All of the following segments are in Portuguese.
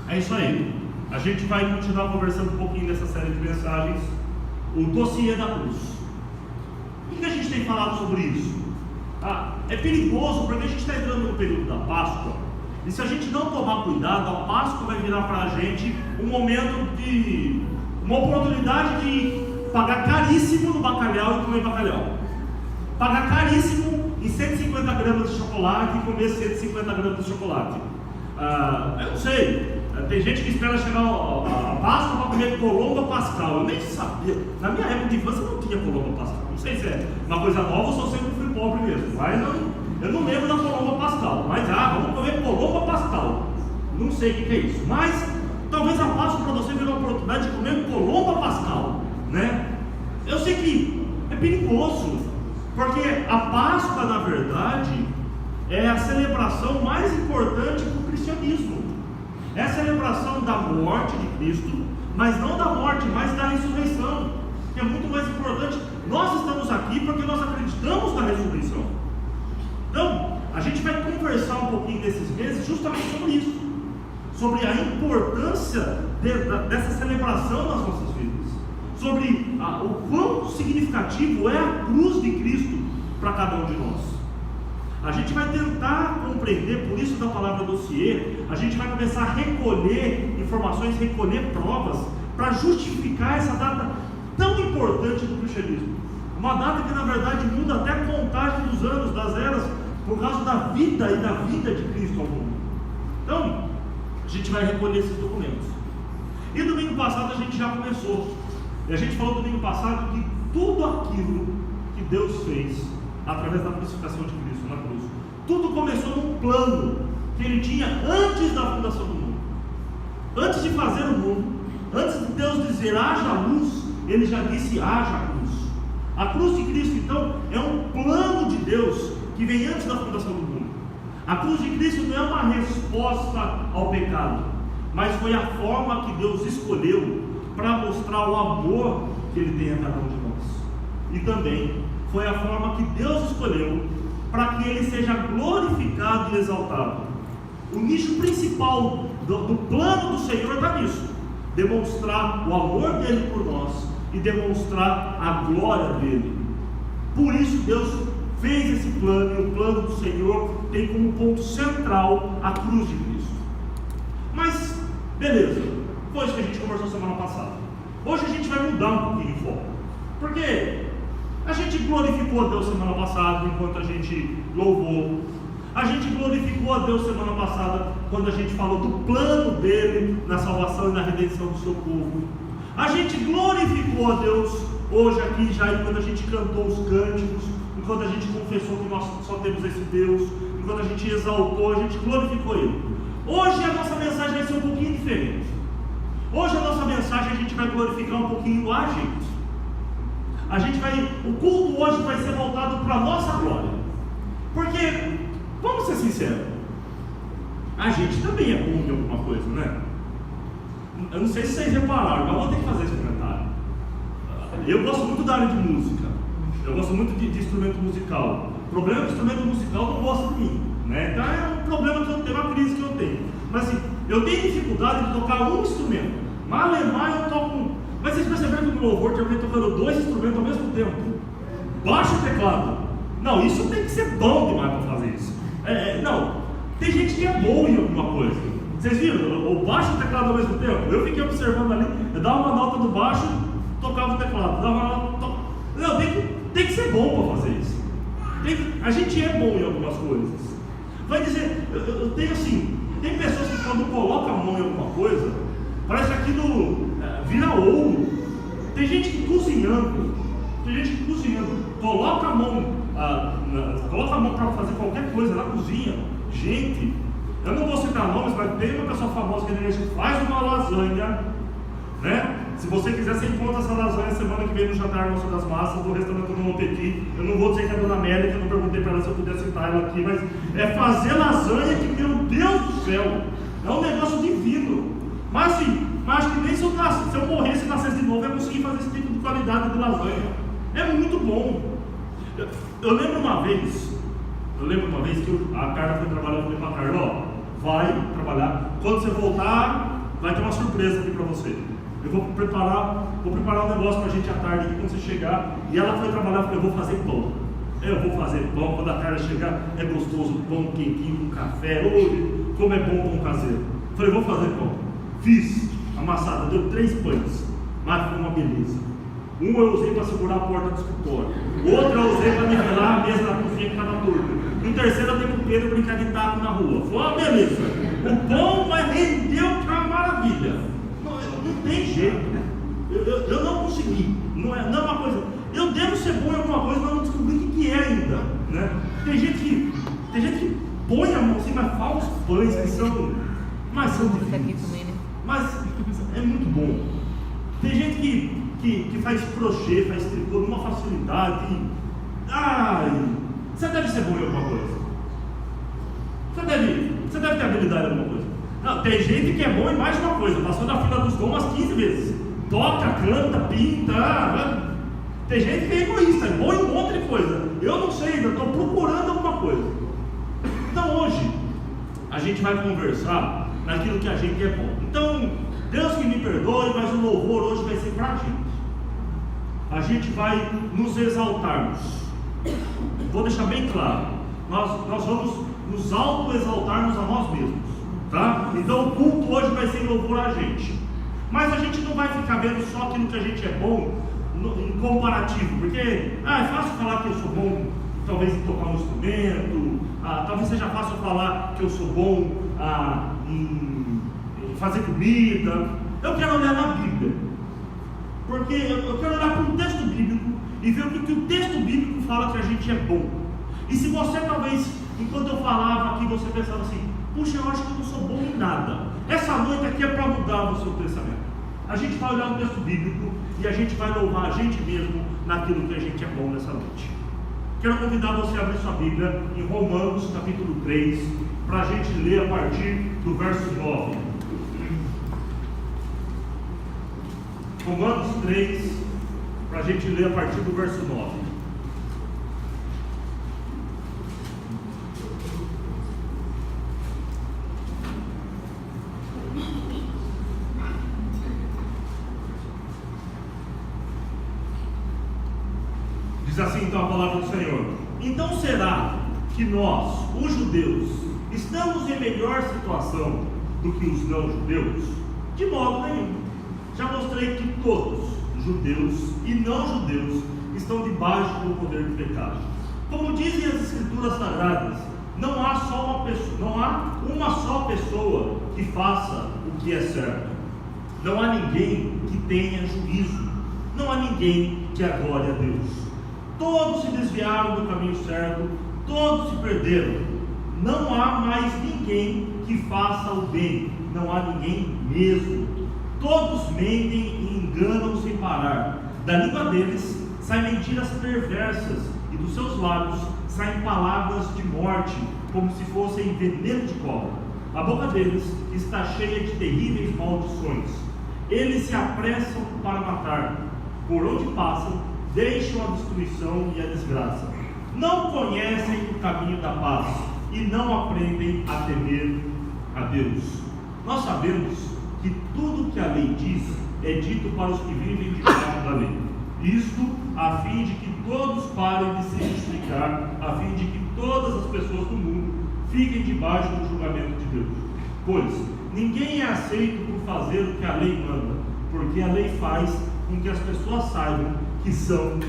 É isso aí. A gente vai continuar conversando um pouquinho dessa série de mensagens, o dossiê da cruz. O que a gente tem falado sobre isso? É perigoso porque a gente está entrando no período da Páscoa, e se a gente não tomar cuidado, a Páscoa vai virar para a gente um momento de uma oportunidade de pagar caríssimo no bacalhau e comer bacalhau, pagar caríssimo em 150 gramas de chocolate e comer 150 gramas de chocolate. Eu não sei, tem gente que espera chegar a Páscoa para comer colomba pascal. Eu nem sabia, na minha época de infância não tinha colomba pascal. Não sei se é uma coisa nova ou se eu sempre fui pobre mesmo, mas eu não lembro da colomba pascal. Mas vamos comer colomba pascal. Não sei o que é isso, mas talvez a Páscoa para você virou a oportunidade de comer colomba pascal, né? Eu sei que é perigoso, porque a Páscoa, na verdade, é a celebração mais importante do cristianismo. É a celebração da morte de Cristo, mas não da morte, mas da ressurreição, que é muito mais importante. Nós estamos aqui porque nós acreditamos na ressurreição. Então, a gente vai conversar um pouquinho nesses meses justamente sobre isso, sobre a importância dessa celebração nas nossas vidas, sobre o quão significativo é a cruz de Cristo para cada um de nós. A gente vai tentar compreender, por isso da palavra dossiê, a gente vai começar a recolher informações, recolher provas, para justificar essa data tão importante do cristianismo. Uma data que na verdade muda até a contagem dos anos, das eras, por causa da vida e da vida de Cristo ao mundo. Então, a gente vai recolher esses documentos. E domingo passado a gente já começou. E a gente falou domingo passado que tudo aquilo que Deus fez através da crucificação de Cristo na cruz, tudo começou num plano que Ele tinha antes da fundação do mundo. Antes de fazer o mundo, antes de Deus dizer haja luz, Ele já disse haja cruz. A cruz de Cristo então é um plano de Deus que vem antes da fundação do mundo. A cruz de Cristo não é uma resposta ao pecado, mas foi a forma que Deus escolheu para mostrar o amor que Ele tem a cada um de nós. E também foi a forma que Deus escolheu para que Ele seja glorificado e exaltado. O nicho principal do plano do Senhor está nisso: demonstrar o amor dEle por nós e demonstrar a glória dEle. Por isso Deus fez esse plano, e o plano do Senhor tem como ponto central a cruz de Cristo. Mas, beleza, foi isso que a gente conversou semana passada. Hoje a gente vai mudar um pouquinho o foco, porque a gente glorificou a Deus semana passada enquanto a gente louvou. A gente glorificou a Deus semana passada quando a gente falou do plano dele na salvação e na redenção do seu povo. A gente glorificou a Deus hoje aqui já quando a gente cantou os cânticos, enquanto a gente confessou que nós só temos esse Deus, enquanto a gente exaltou, a gente glorificou Ele. Hoje a nossa mensagem vai ser um pouquinho diferente. Hoje a nossa mensagem a gente vai glorificar um pouquinho a gente. O culto hoje vai ser voltado para a nossa glória. Porque, vamos ser sinceros, a gente também é bom de alguma coisa, né? Eu não sei se vocês repararam, mas vou ter que fazer esse comentário. Eu gosto muito da área de música. Eu gosto muito de instrumento musical. O problema é que o instrumento musical não gosta de mim, né? Então é um problema que eu tenho, uma crise que eu tenho. Mas assim, eu tenho dificuldade de tocar um instrumento. Malemar eu toco. Mas vocês perceberam que no louvor tem alguém tocando dois instrumentos ao mesmo tempo? Baixo e teclado. Não, isso tem que ser bom demais para fazer isso. Não, tem gente que é bom em alguma coisa. Vocês viram? O baixo e o teclado ao mesmo tempo. Eu fiquei observando ali, eu dava uma nota do baixo, tocava o teclado. Dava uma nota, Não, tem que ser bom para fazer isso. A gente é bom em algumas coisas. Vai dizer, eu tenho assim, tem pessoas que quando colocam a mão em alguma coisa, parece que aquilo vira ouro. Tem gente que cozinhando, coloca a mão para fazer qualquer coisa na cozinha. Gente, eu não vou citar nomes, mas tem uma pessoa famosa que faz uma lasanha, né? Se você quiser, você encontra essa lasanha semana que vem no jantar Nosso das Massas, do restaurante do Petit. Eu não vou dizer que é a Dona Amélia, que eu não perguntei para ela se eu puder citar ela aqui, mas é fazer lasanha que, meu Deus do céu, é um negócio divino. Mas assim, acho que nem se eu morresse e nascesse de novo, eu ia conseguir fazer esse tipo de qualidade de lasanha. É muito bom. Eu lembro uma vez que a Carla foi trabalhar, eu falei para a Carla, vai trabalhar. Quando você voltar, vai ter uma surpresa aqui para você. Eu vou preparar um negócio para a gente à tarde aqui quando você chegar. E ela foi trabalhar, eu falei, eu vou fazer pão. Eu vou fazer pão, quando a Carla chegar, é gostoso, pão quentinho com café. Oi, como é bom pão caseiro. Eu falei, vou fazer pão. Fiz, amassada, deu 3 pães, mas foi uma beleza. Um eu usei para segurar a porta do escritório, outro eu usei para nivelar a mesa da cozinha que estava torta, e o terceiro eu dei para o Pedro brincar de taco na rua. Foi uma beleza. O pão rendeu para uma maravilha. Não tem jeito. Eu não consegui. Não é uma coisa. Eu devo ser bom em alguma coisa, mas não descobri o que é ainda, né? Tem gente que põe a mão assim, mas faz os pães que são difíceis. Mas é muito bom. Tem gente que faz crochê, faz tricô numa facilidade. Você deve ser bom em alguma coisa. Você deve ter habilidade em alguma coisa. Não, tem gente que é bom em mais de uma coisa. Passou na fila dos dons umas 15 vezes. Toca, canta, pinta. Tem gente que é egoísta, é bom em um monte de coisa. Eu não sei ainda, estou procurando alguma coisa. Então hoje a gente vai conversar naquilo que a gente é bom. Então, Deus que me perdoe, mas o louvor hoje vai ser para a gente. A gente vai nos exaltarmos. Vou deixar bem claro. Nós vamos nos auto-exaltarmos a nós mesmos, tá? Então o culto hoje vai ser em louvor a gente. Mas a gente não vai ficar vendo só aquilo que a gente é bom em comparativo, porque é fácil falar que eu sou bom talvez em tocar um instrumento, talvez seja fácil falar que eu sou bom em fazer comida. Eu quero olhar na Bíblia, porque eu quero olhar para um texto bíblico e ver o que o texto bíblico fala que a gente é bom. E se você talvez, enquanto eu falava aqui, você pensava assim, puxa, eu acho que eu não sou bom em nada, essa noite aqui é para mudar o seu pensamento. A gente vai olhar o texto bíblico e a gente vai louvar a gente mesmo naquilo que a gente é bom nessa noite. Quero convidar você a abrir sua Bíblia em Romanos capítulo 3, para a gente ler a partir do verso 9. Romanos 3, para a gente ler a partir do verso 9. Diz assim então a palavra do Senhor: então será que nós, os judeus, estamos em melhor situação do que os não judeus? De modo nenhum. Já mostrei que todos, judeus e não judeus, estão debaixo do poder do pecado. Como dizem as Escrituras Sagradas, não há uma só pessoa que faça o que é certo. Não há ninguém que tenha juízo. Não há ninguém que adore a Deus. Todos se desviaram do caminho certo, todos se perderam. Não há mais ninguém que faça o bem, não há ninguém mesmo. Todos mentem e enganam sem parar. Da língua deles saem mentiras perversas, e dos seus lábios saem palavras de morte, como se fossem veneno de cobra. A boca deles está cheia de terríveis maldições. Eles se apressam para matar. Por onde passam, deixam a destruição e a desgraça. Não conhecem o caminho da paz e não aprendem a temer a Deus. Nós sabemos que tudo que a lei diz é dito para os que vivem debaixo da lei. Isto a fim de que todos parem de se justificar, a fim de que todas as pessoas do mundo fiquem debaixo do julgamento de Deus. Pois ninguém é aceito por fazer o que a lei manda, porque a lei faz com que as pessoas saibam que são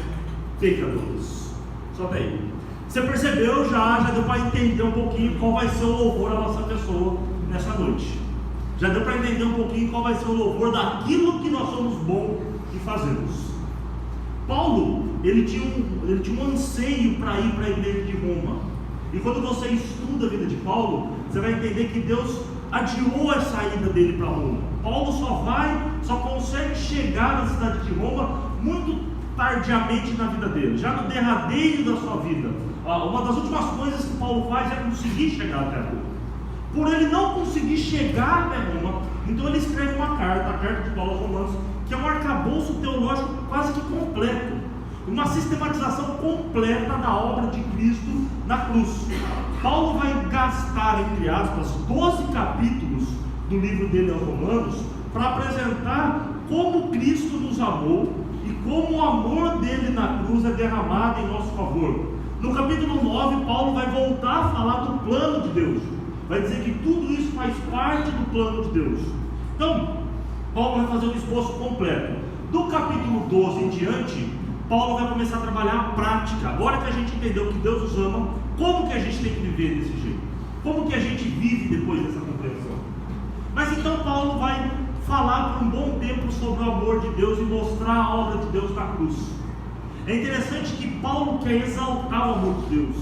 pecadores. Solta aí. Você percebeu já deu para entender um pouquinho qual vai ser o louvor da nossa pessoa nessa noite. Já deu para entender um pouquinho qual vai ser o louvor daquilo que nós somos bons e fazemos. Paulo, ele tinha um anseio para ir para a igreja de Roma. E quando você estuda a vida de Paulo, você vai entender que Deus adiou a saída dele para Roma. Paulo só consegue chegar na cidade de Roma muito tardiamente na vida dele, já no derradeiro da sua vida. Uma das últimas coisas que Paulo faz é conseguir chegar até Roma. Por ele não conseguir chegar até Roma, então ele escreve uma carta, a carta de Paulo aos Romanos, que é um arcabouço teológico quase que completo, uma sistematização completa da obra de Cristo na cruz. Paulo vai gastar, entre aspas, 12 capítulos do livro dele aos Romanos para apresentar como Cristo nos amou e como o amor dele na cruz é derramado em nosso favor. No capítulo 9, Paulo vai voltar a falar do plano de Deus, vai dizer que tudo isso faz parte do plano de Deus. Então, Paulo vai fazer um esboço completo. Do capítulo 12 em diante, Paulo vai começar a trabalhar a prática. Agora que a gente entendeu que Deus nos ama, como que a gente tem que viver desse jeito? Como que a gente vive depois dessa compreensão? Mas então Paulo vai falar por um bom tempo sobre o amor de Deus e mostrar a obra de Deus na cruz. É interessante que Paulo quer exaltar o amor de Deus.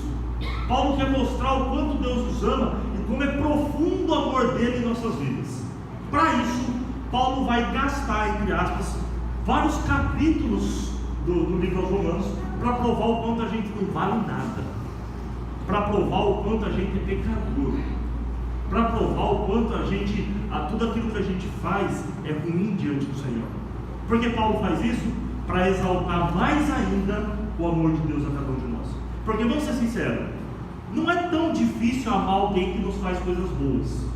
Paulo quer mostrar o quanto Deus nos ama e como é profundo o amor dele em nossas vidas. Para isso, Paulo vai gastar, entre aspas, vários capítulos do livro aos Romanos para provar o quanto a gente não vale nada, para provar o quanto a gente é pecador, para provar o quanto tudo aquilo que a gente faz é ruim diante do Senhor. Por que Paulo faz isso? Para exaltar mais ainda o amor de Deus a cada um de nós. Porque vamos ser sinceros, não é tão difícil amar alguém que nos faz coisas boas,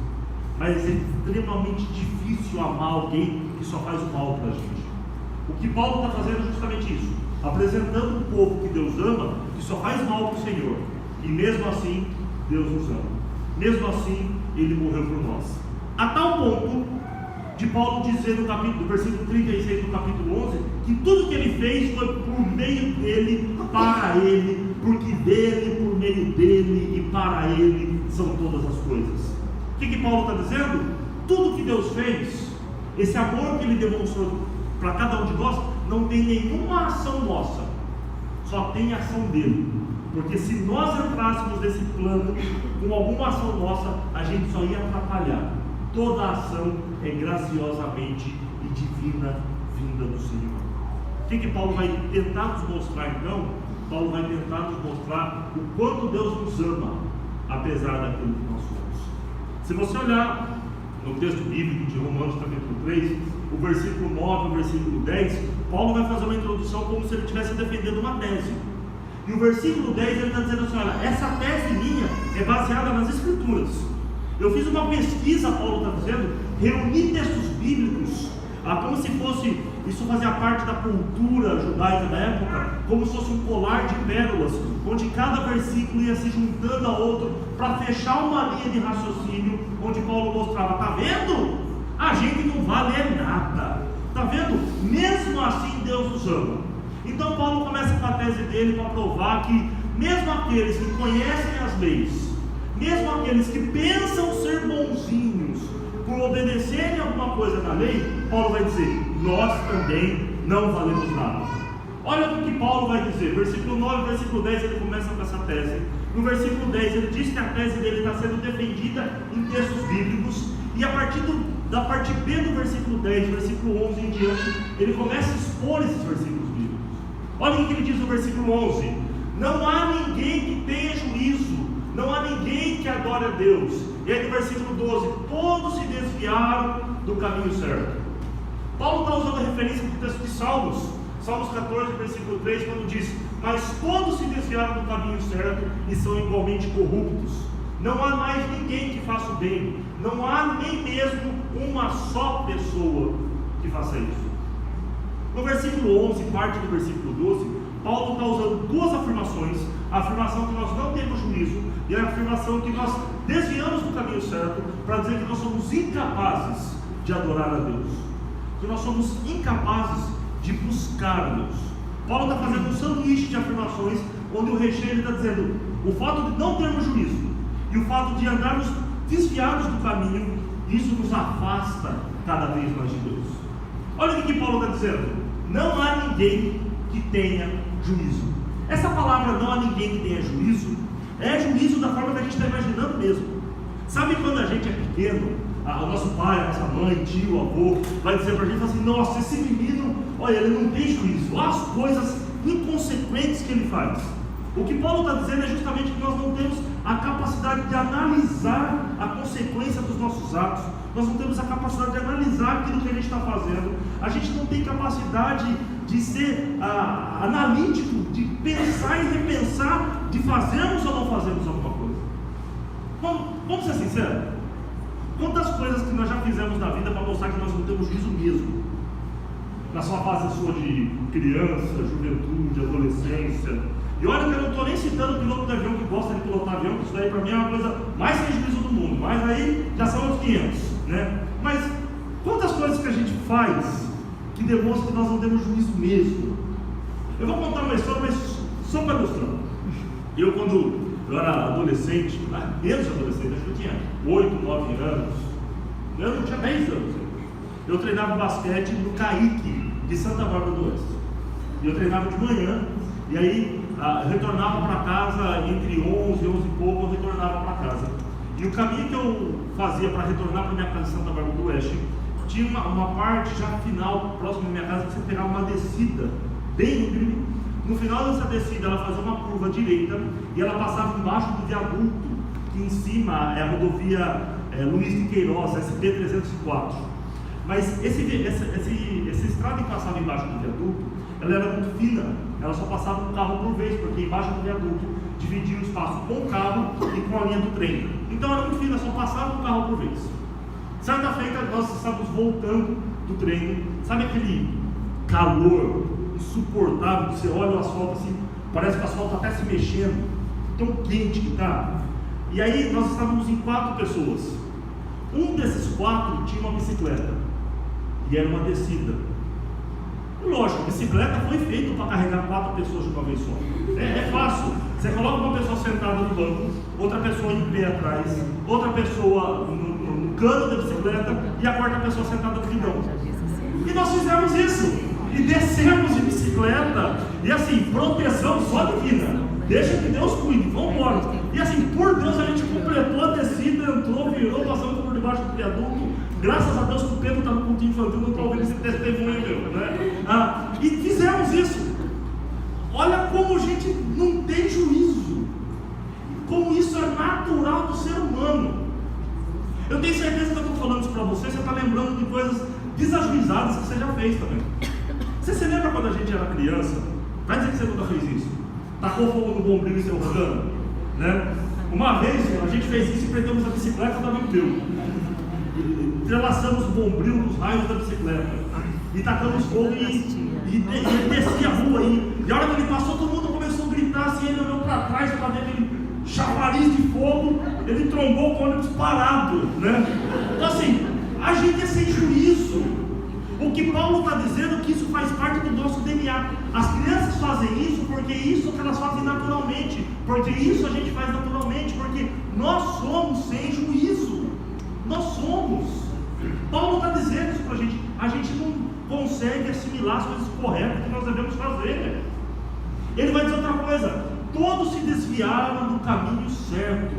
mas é extremamente difícil amar alguém que só faz o mal para a gente. O que Paulo está fazendo é justamente isso, apresentando um povo que Deus ama, que só faz mal para o Senhor, e mesmo assim Deus nos ama, mesmo assim Ele morreu por nós, a tal ponto de Paulo dizer no versículo 36 do capítulo 11, que tudo que Ele fez foi por meio dEle, para Ele, porque dEle, por meio dEle e para Ele são todas as coisas. O que Paulo está dizendo? Tudo que Deus fez, esse amor que Ele demonstrou para cada um de nós, não tem nenhuma ação nossa, só tem ação dele. Porque se nós entrássemos nesse plano com alguma ação nossa, a gente só ia atrapalhar. Toda a ação é graciosamente e divina vinda do Senhor. O que Paulo vai tentar nos mostrar então? Paulo vai tentar nos mostrar o quanto Deus nos ama, apesar daquilo que nós somos. Se você olhar no texto bíblico de Romanos capítulo 3, o versículo 9 e o versículo 10, Paulo vai fazer uma introdução como se ele estivesse defendendo uma tese. E o versículo 10 ele está dizendo assim: olha, essa tese minha é baseada nas Escrituras. Eu fiz uma pesquisa, Paulo está dizendo, reuni textos bíblicos, como se fosse, isso fazia parte da cultura judaica da época, como se fosse um colar de pérolas, onde cada versículo ia se juntando a outro, para fechar uma linha de raciocínio, onde Paulo mostrava, está vendo? A gente não vale nada, está vendo? Mesmo assim Deus nos ama. Então Paulo começa com a tese dele para provar que mesmo aqueles que conhecem as leis, mesmo aqueles que pensam ser bonzinhos, por obedecerem alguma coisa na lei, Paulo vai dizer, nós também não valemos nada. Olha o que Paulo vai dizer, versículo 9 versículo 10 ele começa com essa tese. No versículo 10 ele diz que a tese dele está sendo defendida em textos bíblicos, e a partir da parte B do versículo 10, versículo 11 em diante, ele começa a expor esses versículos bíblicos. Olha o que ele diz no versículo 11: não há ninguém que tenha juízo, não há ninguém que adore a Deus. E aí no versículo 12, todos se desviaram do caminho certo. Paulo está usando a referência do texto de Salmos 14, versículo 3, quando diz, mas todos se desviaram do caminho certo e são igualmente corruptos. Não há mais ninguém que faça o bem, não há nem mesmo uma só pessoa que faça isso. No versículo 11, parte do versículo 12, Paulo está usando duas afirmações: a afirmação que nós não temos juízo e a afirmação que nós desviamos do caminho certo, para dizer que nós somos incapazes de adorar a Deus, que nós somos incapazes de buscar a Deus. Paulo está fazendo um sanduíche de afirmações, onde o recheio está dizendo o fato de não termos juízo e o fato de andarmos desviados do caminho, isso nos afasta cada vez mais de Deus. Olha o que Paulo está dizendo: não há ninguém que tenha juízo. Essa palavra não há ninguém que tenha juízo é juízo da forma que a gente está imaginando mesmo. Sabe quando a gente é pequeno, o nosso pai, a nossa mãe, tio, avô vai dizer para a gente assim: nossa, esse menino, olha, ele não tem juízo, olha as coisas inconsequentes que ele faz. O que Paulo está dizendo é justamente que nós não temos a capacidade de analisar a consequência dos nossos atos, nós não temos a capacidade de analisar aquilo que a gente está fazendo, a gente não tem capacidade de ser analítico, de pensar e repensar, de fazermos ou não fazermos alguma coisa. Vamos ser sinceros? Quantas coisas que nós já fizemos na vida para mostrar que nós não temos juízo mesmo? Na sua fase sua de criança, juventude, adolescência. E olha que eu não estou nem citando o piloto de avião que gosta de pilotar avião, que isso daí para mim é uma coisa mais sem juízo do mundo. Mas aí já são uns 500, né? Mas quantas coisas que a gente faz que demonstram que nós não temos juízo mesmo? Eu vou contar uma história, mas só para ilustrar. Quando eu era adolescente, menos adolescente, acho que eu tinha 8, 9 anos, eu não tinha 10 anos. Eu treinava basquete no Caique de Santa Bárbara do Oeste. E eu treinava de manhã, e aí retornava para casa entre 11 e 11 e pouco, eu retornava para casa. E o caminho que eu fazia para retornar para minha casa de Santa Bárbara do Oeste, tinha uma parte já final, próximo da minha casa, que você pegava uma descida bem íngreme. No final dessa descida, ela fazia uma curva direita e ela passava embaixo do viaduto, que em cima é a rodovia Luiz de Queiroz, SP-304. Mas essa estrada que passava embaixo do viaduto, ela era muito fina, ela só passava um carro por vez, porque embaixo do viaduto dividia o espaço com o carro e com a linha do trem. Então era muito fina, só passava um carro por vez. Certa feita, nós estávamos voltando do treino, sabe aquele calor insuportável, que você olha o asfalto assim, parece que o asfalto até se mexendo, tão quente que está. E aí nós estávamos em 4 pessoas. Um desses 4 tinha uma bicicleta, e era uma descida. Lógico, a bicicleta foi feita para carregar 4 pessoas de uma vez só. É fácil. Você coloca uma pessoa sentada no banco, outra pessoa em pé atrás, outra pessoa no cano da bicicleta e a quarta pessoa sentada no guidão. E nós fizemos isso. E descemos de bicicleta. E assim, proteção só divina. Deixa que Deus cuide, vamos embora. E assim, por Deus, a gente completou a descida, entrou, virou, passamos por debaixo do viaduto. Graças a Deus que o Pedro está no culto infantil, não estou ouvindo esse testemunho meu, né? E fizemos isso. Olha como a gente não tem juízo. Como isso é natural do ser humano. Eu tenho certeza que eu estou falando isso para você está lembrando de coisas desajuizadas que você já fez também. Você se lembra quando a gente era criança? Vai dizer que você nunca fez isso. Tacou fogo no bombril e saiu rodando, né? Uma vez a gente fez isso e prendemos a bicicleta do amigo meu. Entrelaçamos o bombril nos raios da bicicleta e tacamos fogo e descia a rua aí. E a hora que ele passou, todo mundo começou a gritar assim, ele olhou para trás para ver aquele chafariz de fogo, ele trombou com o ônibus parado, né? Então assim, a gente é sem juízo. O que Paulo está dizendo é que isso faz parte do nosso DNA. As crianças fazem isso porque é isso que elas fazem naturalmente, porque isso a gente faz naturalmente, porque nós somos sem juízo. Nós somos. Paulo está dizendo isso para a gente não consegue assimilar as coisas corretas que nós devemos fazer. Ele vai dizer outra coisa: todos se desviaram do caminho certo.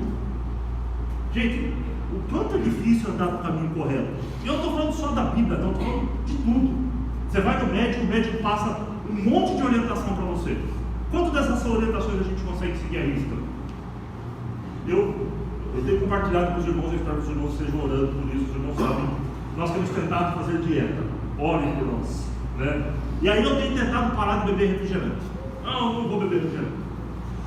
Gente, o quanto é difícil andar no caminho correto. E eu não estou falando só da Bíblia, não, estou falando de tudo. Você vai no médico, o médico passa um monte de orientação para você. Quanto dessas orientações a gente consegue seguir a risca? Eu tenho compartilhado com os irmãos, eu espero que os irmãos estejam orando por isso, os irmãos sabem. Nós temos tentado fazer dieta, orem por nós, né? E aí eu tenho tentado parar de beber refrigerante. Não vou beber refrigerante.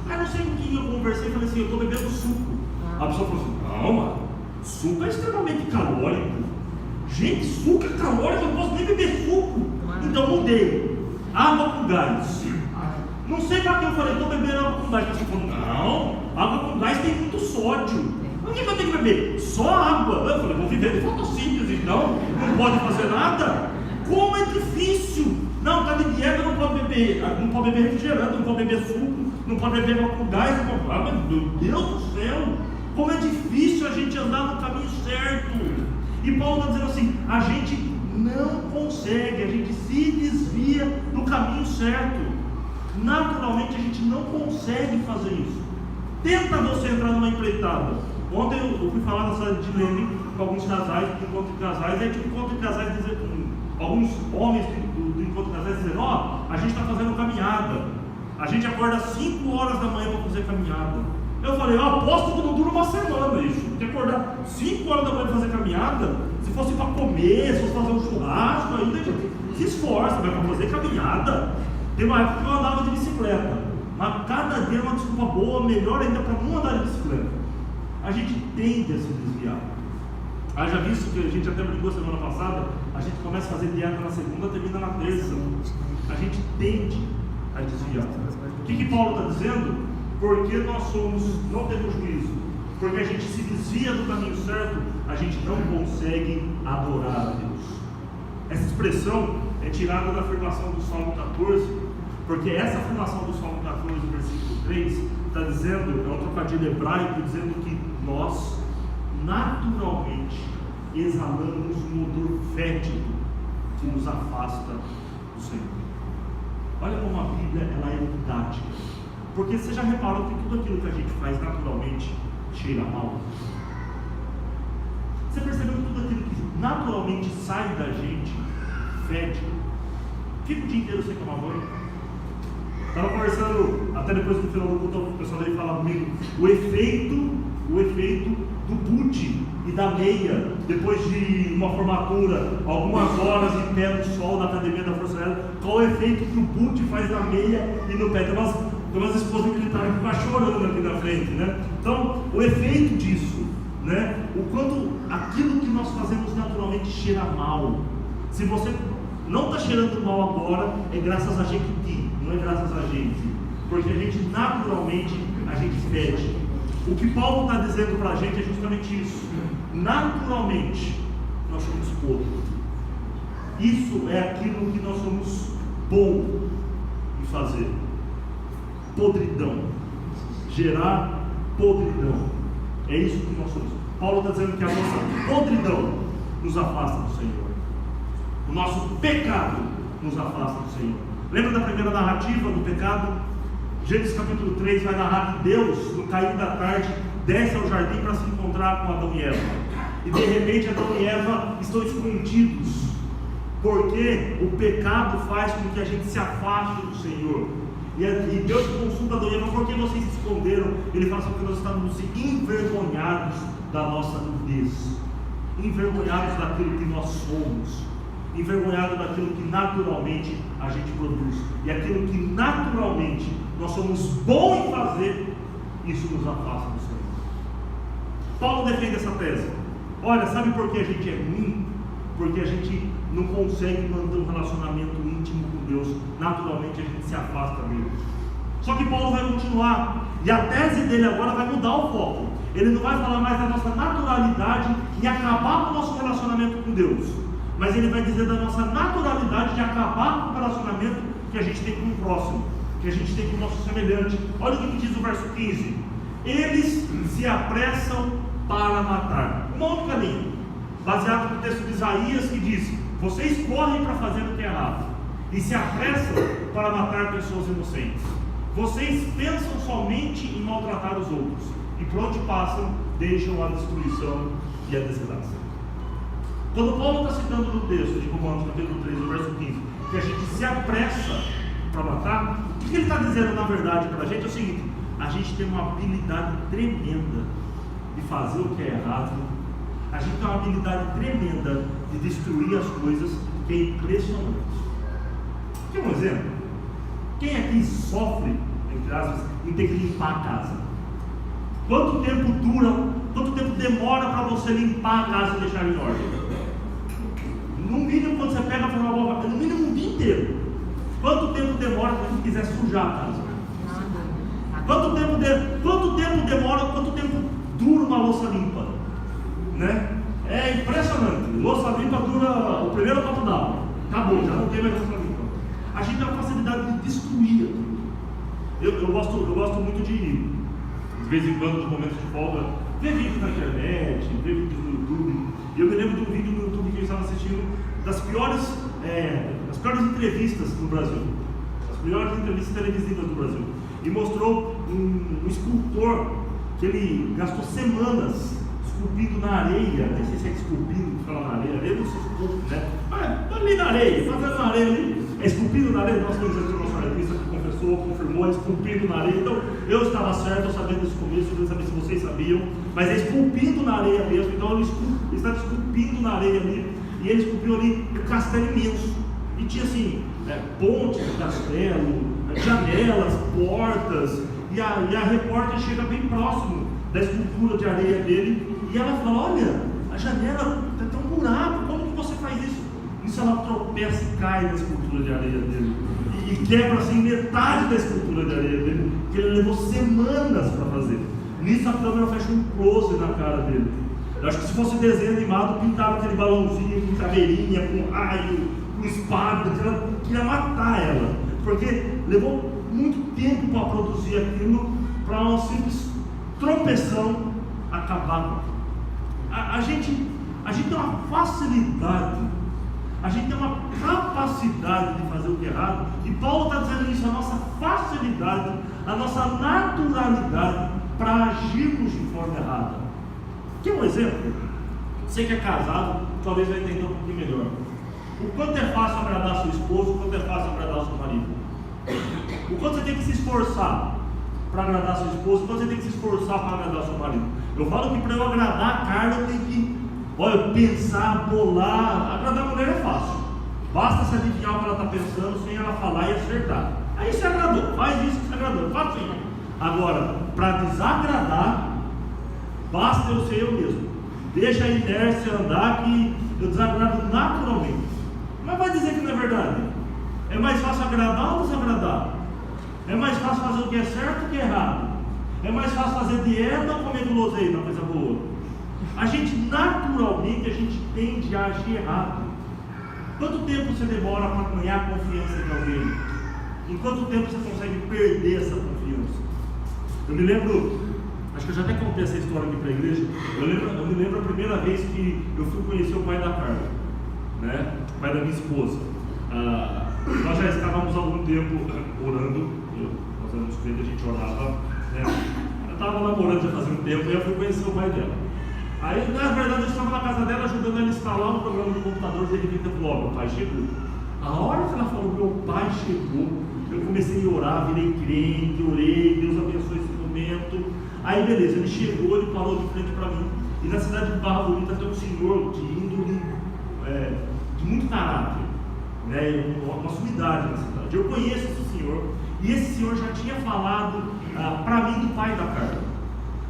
Aí não sei com quem eu conversei e falei assim, eu estou bebendo suco. A pessoa falou assim, não, mano, suco é extremamente calórico. Gente, suco é calórico, eu não posso nem beber suco. Então mudei. Água com gás. Não sei para que eu falei, estou bebendo água com gás. A pessoa falou, não, água com gás tem muito sódio. O que eu tenho que beber? Só água. Eu falei, vou viver de fotossíntese, então não pode fazer nada. Como é difícil. Não, está de dieta, não pode beber refrigerante, não pode beber suco, não pode beber água com gás. Mas, meu Deus do céu, como é difícil a gente andar no caminho certo. E Paulo está dizendo assim, a gente não consegue, a gente se desvia do caminho certo. Naturalmente a gente não consegue fazer isso. Tenta você entrar numa empreitada. Ontem eu fui falar dessa dilema com alguns casais, do encontro de casais, e aí tipo, encontro de casais, alguns homens do encontro de casais dizendo, a gente está fazendo caminhada, a gente acorda às 5 horas da manhã para fazer caminhada. Eu falei, aposto que não dura uma semana isso, porque acordar 5 horas da manhã para fazer caminhada, se fosse para comer, se fosse fazer um churrasco, ainda a gente se esforça, mas para fazer caminhada. Tem uma época que eu andava de bicicleta, mas cada dia é uma desculpa boa, melhor ainda para não andar de bicicleta. a gente tende a se desviar. Haja visto que a gente até brincou semana passada, a gente começa a fazer dieta na segunda, termina na terça. A gente tende a desviar. O que Paulo está dizendo? Porque nós não temos juízo, porque a gente se desvia do caminho certo, a gente não consegue adorar a Deus. Essa expressão é tirada da afirmação do Salmo 14, porque essa afirmação do Salmo 14, versículo 3, está dizendo, é um trocadilho hebraico, dizendo que nós naturalmente exalamos um odor fétido que nos afasta do Senhor. Olha como a Bíblia ela é didática, porque você já reparou que tudo aquilo que a gente faz naturalmente cheira mal? Você percebeu que tudo aquilo que naturalmente sai da gente fede? Fica o dia inteiro sem tomar banho. Estava conversando, até depois do final do culto, o pessoal veio falar comigo, o efeito do boot e da meia, depois de uma formatura, algumas horas em pé no sol na academia da Força Aérea, qual o efeito que o boot faz na meia e no pé? Tem umas esposas militares que ficam chorando aqui na frente, né? Então, o efeito disso, né? O quanto aquilo que nós fazemos naturalmente cheira mal. Se você não está cheirando mal agora, é graças a Jequiti, não é graças a gente, porque a gente naturalmente a gente fede. O que Paulo está dizendo para a gente é justamente isso. Naturalmente nós somos podres. Isso é aquilo que nós somos bons em fazer. Podridão, gerar podridão, é isso que nós somos. Paulo está dizendo que a nossa podridão nos afasta do Senhor, o nosso pecado nos afasta do Senhor. Lembra da primeira narrativa do pecado? Gênesis capítulo 3 vai narrar que Deus, no cair da tarde, desce ao jardim para se encontrar com Adão e Eva, e de repente Adão e Eva estão escondidos, porque o pecado faz com que a gente se afaste do Senhor. E Deus consulta Adão e Eva: por que vocês se esconderam? Ele fala assim: porque nós estamos envergonhados da nossa nudez, envergonhados daquilo que nós somos, envergonhados daquilo que naturalmente a gente produz, e aquilo que naturalmente nós somos bons em fazer, isso nos afasta do Senhor. Paulo defende essa tese. Olha, sabe por que a gente é ruim? Porque a gente não consegue manter um relacionamento íntimo com Deus. Naturalmente a gente se afasta dele. Só que Paulo vai continuar, e a tese dele agora vai mudar o foco. Ele não vai falar mais da nossa naturalidade e acabar com o nosso relacionamento com Deus, mas ele vai dizer da nossa naturalidade de acabar com o relacionamento que a gente tem com o próximo, que a gente tem com o nosso semelhante. Olha o que diz o verso 15: eles se apressam para matar. Uma única linha, baseado no texto de Isaías, que diz: vocês correm para fazer o que é errado e se apressam para matar pessoas inocentes. Vocês pensam somente em maltratar os outros, e por onde passam deixam a destruição e a desgraça. Quando Paulo está citando no texto de Romanos capítulo 3, no verso 15, que a gente se apressa para matar, o que ele está dizendo na verdade para a gente é o seguinte: a gente tem uma habilidade tremenda de fazer o que é errado, a gente tem uma habilidade tremenda de destruir as coisas, que é impressionante. Quer um exemplo? Quem aqui sofre, entre aspas, em ter que limpar a casa? Quanto tempo demora para você limpar a casa e deixar em ordem? No mínimo, quando você pega para uma boa, no mínimo um dia inteiro. Quanto tempo demora quando você quiser sujar a casa? Quanto tempo demora, quanto tempo dura uma louça limpa? Né? É impressionante. Louça limpa dura o primeiro copo d'água, acabou, já não tem mais louça limpa. A gente tem a facilidade de destruir aquilo. Eu gosto muito de vez em quando, nos momentos de folga, ver vídeos na internet, ver vídeos no YouTube. E eu me lembro de um vídeo no YouTube que eu estava assistindo das piores entrevistas no Brasil, as piores entrevistas televisivas do Brasil, e mostrou um escultor que ele gastou semanas esculpindo na areia. Nem sei se é esculpindo que fala na areia, ele não se esculpe, né? Mas ali na areia, fazendo na areia ali, esculpindo na areia. Nós temos aqui o nosso artista que confirmou, esculpindo na areia. Então eu estava certo, eu sabia desse começo, eu não sabia se vocês sabiam, mas é esculpindo na areia mesmo. Então ele estava esculpindo na areia ali, e ele esculpiu ali um castelo imenso, e tinha assim, pontes do castelo, janelas, portas, e a repórter chega bem próximo da escultura de areia dele, e ela fala: olha, a janela tem um buraco, como que você faz isso? Nisso ela tropeça e cai na escultura de areia dele, e quebra assim metade da escultura de areia dele, que ele levou semanas para fazer. Nisso a câmera fecha um close na cara dele. Eu acho que se fosse desenho animado, pintava aquele balãozinho com caveirinha, com raio, com espada, queria matar ela, porque levou muito tempo para produzir aquilo, para uma simples tropeção acabar com aquilo. A gente tem uma facilidade, a gente tem uma capacidade de fazer o que é errado, e Paulo está dizendo isso: a nossa facilidade, a nossa naturalidade para agirmos de forma errada. Quer um exemplo? Você que é casado, talvez vai entender um pouquinho melhor. O quanto é fácil agradar seu esposo, o quanto é fácil agradar seu marido. O quanto você tem que se esforçar para agradar seu esposo, o quanto você tem que se esforçar para agradar seu marido. Eu falo que para eu agradar a Carla, eu tenho que, pensar, bolar. Agradar a mulher é fácil. Basta se adivinhar o que ela está pensando sem ela falar e acertar. Aí você agradou, faz isso que você agradou, facinho. Agora, para desagradar, basta eu ser eu mesmo. Deixa a inércia andar, que eu desagrado naturalmente. Mas vai dizer que não é verdade? É mais fácil agradar ou desagradar? É mais fácil fazer o que é certo ou o que é errado? É mais fácil fazer dieta ou comer guloseima, uma coisa boa? A gente, naturalmente, a gente tende a agir errado. Quanto tempo você demora para ganhar a confiança de alguém? Em quanto tempo você consegue perder essa confiança? Eu me lembro, acho que eu já até contei essa história aqui para a igreja. Eu me lembro a primeira vez que eu fui conhecer o pai da Carla, né? O pai da minha esposa. Nós já estávamos há algum tempo orando. Nós éramos crentes, a gente orava, né? Eu estava namorando já fazia um tempo e eu fui conhecer o pai dela. Aí, na verdade, eu estava na casa dela ajudando ela a instalar um programa no computador. E ele falou: ó, meu pai chegou. A hora que ela falou: meu pai chegou, eu comecei a orar, virei crente, orei, Deus abençoe esse momento. Aí beleza, ele chegou, ele parou de frente para mim. E na cidade de Barra Bonita tem um senhor de índole, de muito caráter, né? Uma sumidade na cidade. Eu conheço esse senhor, e esse senhor já tinha falado para mim do pai da Carla.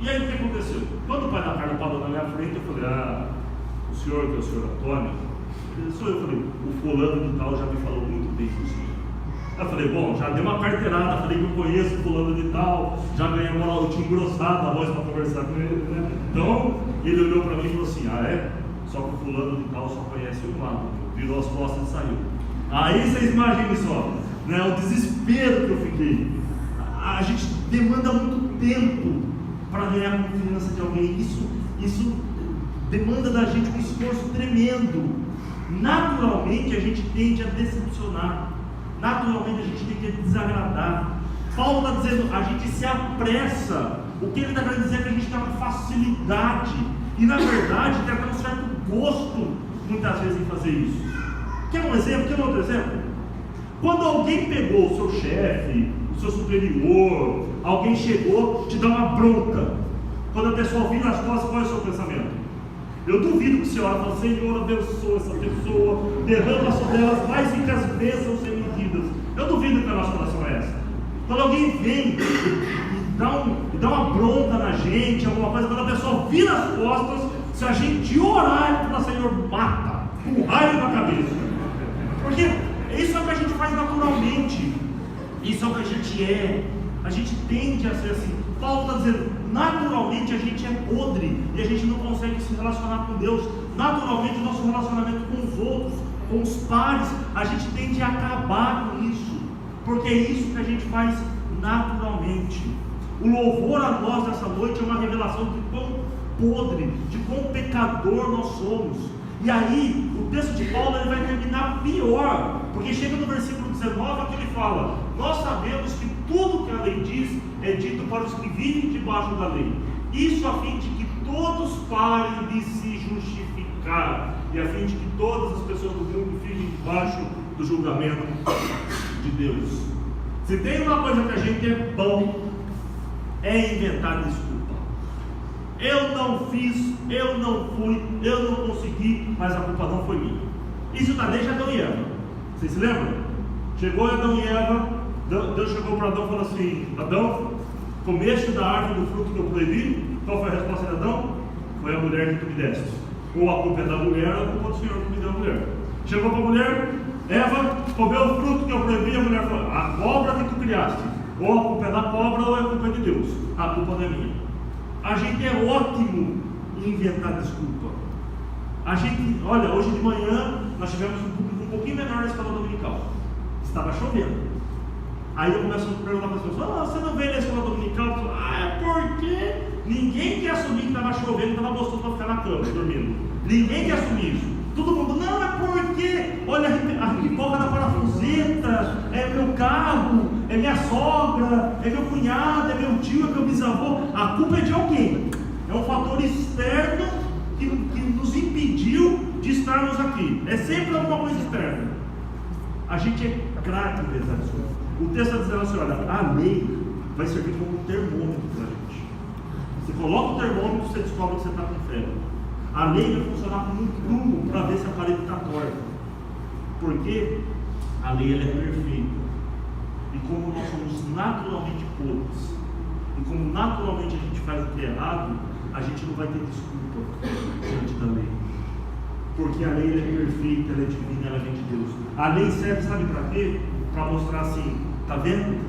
E aí o que aconteceu? Quando o pai da Carla parou na minha frente, eu falei: o senhor, que é o senhor Antônio? Ele sou eu. Eu falei: o fulano de tal já me falou muito bem do senhor. Eu falei: bom, já dei uma carteirada, falei que eu conheço o fulano de tal, já ganhei moral, eu tinha engrossado a voz para conversar com ele, né? Então, ele olhou para mim e falou assim: é? Só que o fulano de tal só conhece um lado, virou as costas e saiu. Aí vocês imaginem só, né, o desespero que eu fiquei. A gente demanda muito tempo para ganhar a confiança de alguém. Isso demanda da gente um esforço tremendo. Naturalmente a gente tende a decepcionar, naturalmente a gente tende a desagradar. Paulo está dizendo: a gente se apressa. O que ele está querendo dizer é que a gente tem uma facilidade, e na verdade tem até um certo gosto muitas vezes em fazer isso. Quer um exemplo? Quer um outro exemplo? Quando alguém pegou o seu chefe, o seu superior, alguém chegou, te dá uma bronca. Quando a pessoa vira as costas, qual é o seu pensamento? Eu duvido que você ora e fala: Senhor, abençoa essa pessoa, derrama sobre elas mais ricas bênçãos sem medidas. Eu duvido que a nossa oração é essa. Quando alguém vem e dá uma bronca na gente, alguma coisa, quando a pessoa vira as costas, se a gente orar, fala: Senhor, mata, com raio na cabeça. Porque isso é o que a gente faz naturalmente, isso é o que a gente é. A gente tende a ser assim. Paulo está dizendo: naturalmente a gente é podre e a gente não consegue se relacionar com Deus. Naturalmente o nosso relacionamento com os outros, com os pares, a gente tende a acabar com isso, porque é isso que a gente faz naturalmente. O louvor a nós nessa noite é uma revelação de quão podre, de quão pecador nós somos. E aí o texto de Paulo ele vai terminar pior, porque chega no versículo 19 que ele fala: nós sabemos que tudo que a lei diz é dito para os que vivem debaixo da lei, isso a fim de que todos parem de se justificar, e a fim de que todas as pessoas do mundo fiquem debaixo do julgamento de Deus. Se tem uma coisa que a gente é bom, é inventar desculpa. Eu não fiz, eu não fui, eu não consegui, mas a culpa não foi minha. Isso está desde Adão e Eva. Vocês se lembram? Chegou Adão e Eva, Deus chegou para Adão e falou assim: Adão, Comeste da árvore do fruto que eu proibi? Qual foi a resposta de Adão? Foi a mulher que tu me deste. Ou a culpa é da mulher, ou a culpa é do Senhor que me deu a mulher. Chegou para a mulher, Eva, comeu o fruto que eu proibi, a mulher falou, a cobra que tu criaste. Ou a culpa é da cobra, ou a culpa é de Deus. A culpa não é minha. A gente é ótimo em inventar desculpa. A gente, olha, hoje de manhã nós tivemos um público um pouquinho menor na escola dominical. Estava chovendo. Aí eu começo a perguntar para as pessoas, você não veio na escola dominical? Eu falo, é porque ninguém quer assumir que estava chovendo e estava gostoso para ficar na cama, dormindo. Ninguém quer assumir isso. Todo mundo, não, é porque, olha a pipoca da parafuseta, é meu carro, é minha sogra, é meu cunhado, é meu tio, é meu bisavô. A culpa é de alguém. É um fator externo que nos impediu de estarmos aqui. É sempre alguma coisa externa. A gente é craque em pensar nisso. O texto está dizendo assim, olha, a lei vai servir como um termômetro para a gente. Você coloca o termômetro, você descobre que você está com febre. A lei vai funcionar como um prumo para ver se a parede está torta. Porque a lei ela é perfeita. E como nós somos naturalmente podres, e como naturalmente a gente faz o que é errado, a gente não vai ter desculpa diante da lei. Porque a lei ela é perfeita, ela é divina, ela vem de Deus. A lei serve, sabe para quê? Para mostrar assim, tá vendo?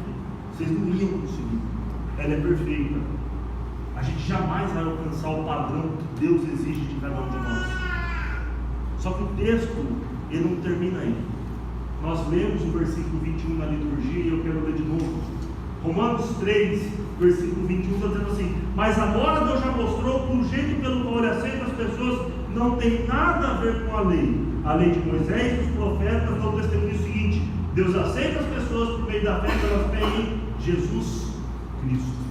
Vocês não iam conseguir. Ela é perfeita. A gente jamais vai alcançar o padrão que Deus exige de cada um de nós. Só que o texto, ele não termina aí. Nós lemos o versículo 21 na liturgia e eu quero ler de novo. Romanos 3, versículo 21 está dizendo assim: mas agora Deus já mostrou que o jeito pelo qual Ele aceita as pessoas não tem nada a ver com a lei. A lei de Moisés e dos profetas dão testemunho seguinte: Deus aceita as pessoas por meio da fé que elas têm em Jesus Cristo.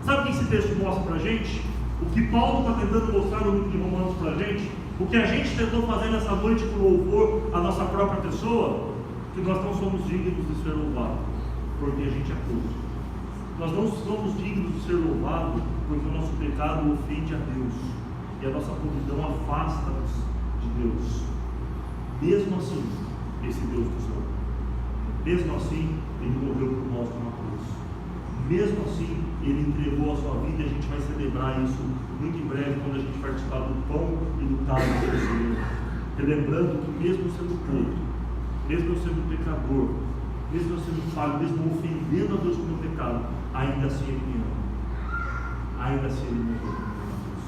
Sabe o que esse texto mostra para a gente? O que Paulo está tentando mostrar no livro de Romanos para a gente? O que a gente tentou fazer nessa noite com louvor à nossa própria pessoa? Que nós não somos dignos de ser louvados, porque a gente é pouco. Nós não somos dignos de ser louvados, porque o nosso pecado ofende a Deus. E a nossa podridão afasta-nos de Deus. Mesmo assim, esse Deus nos ama. Mesmo assim, Ele morreu por nós numa cruz. Mesmo assim, Ele entregou a sua vida e a gente vai celebrar isso muito em breve, quando a gente participar do pão e do cálice do Senhor. Relembrando que mesmo sendo podre, mesmo eu sendo pecador, mesmo eu sendo falho, mesmo ofendendo a Deus com o meu pecado, ainda assim Ele me ama. Ainda assim Ele morreu por nós.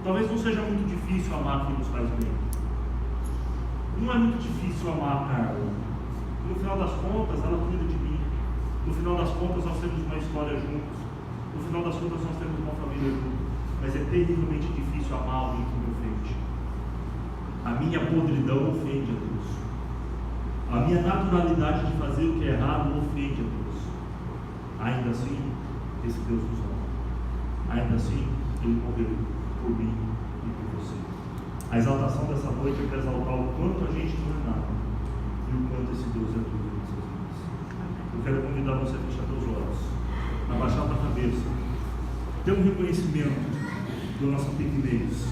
Talvez não seja muito difícil amar quem nos faz bem. Não é muito difícil amar a Carla. No final das contas, ela cuida de mim. No final das contas, nós temos uma história juntos. No final das contas, nós temos uma família juntos. Mas é terrivelmente difícil amar alguém que me ofende. A minha podridão ofende a Deus. A minha naturalidade de fazer o que é errado ofende a Deus. Ainda assim, esse Deus nos ama. Ainda assim, Ele morreu por mim e por você. A exaltação dessa noite é para exaltar o quanto a gente não é nada e o quanto esse Deus é tudo em nossas vidas. Eu quero convidar você a fechar seus olhos, a baixar a tua cabeça, ter um reconhecimento da nossa pequenez.